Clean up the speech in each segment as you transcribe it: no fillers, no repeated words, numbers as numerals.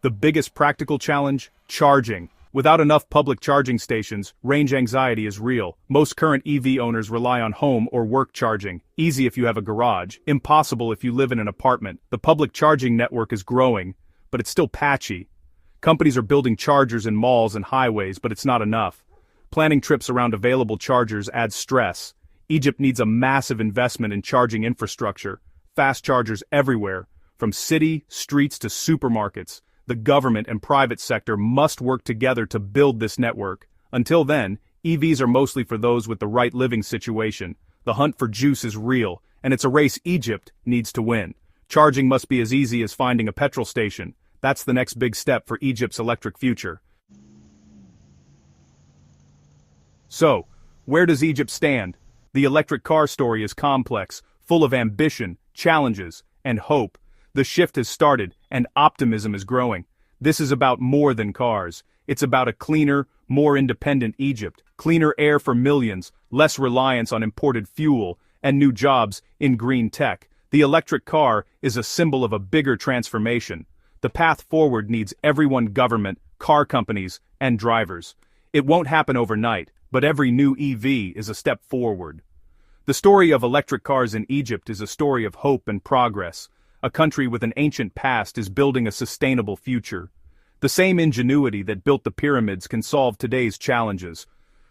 The biggest practical challenge? Charging. Without enough public charging stations, range anxiety is real. Most current EV owners rely on home or work charging. Easy if you have a garage, impossible if you live in an apartment. The public charging network is growing, but it's still patchy. Companies are building chargers in malls and highways, but it's not enough. Planning trips around available chargers adds stress. Egypt needs a massive investment in charging infrastructure. Fast chargers everywhere, from city, streets to supermarkets. The government and private sector must work together to build this network. Until then, EVs are mostly for those with the right living situation. The hunt for juice is real, and it's a race Egypt needs to win. Charging must be as easy as finding a petrol station. That's the next big step for Egypt's electric future. So, where does Egypt stand? The electric car story is complex, full of ambition, challenges, and hope. The shift has started, and optimism is growing. This is about more than cars. It's about a cleaner, more independent Egypt, cleaner air for millions, less reliance on imported fuel, and new jobs in green tech. The electric car is a symbol of a bigger transformation. The path forward needs everyone: government, car companies, and drivers. It won't happen overnight, but every new EV is a step forward. The story of electric cars in Egypt is a story of hope and progress. A country with an ancient past is building a sustainable future. The same ingenuity that built the pyramids can solve today's challenges.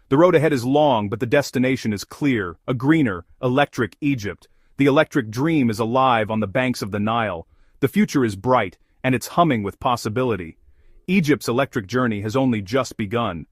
The road ahead is long, but the destination is clear: a greener, electric Egypt. The electric dream is alive on the banks of the Nile. The future is bright, and it's humming with possibility. Egypt's electric journey has only just begun.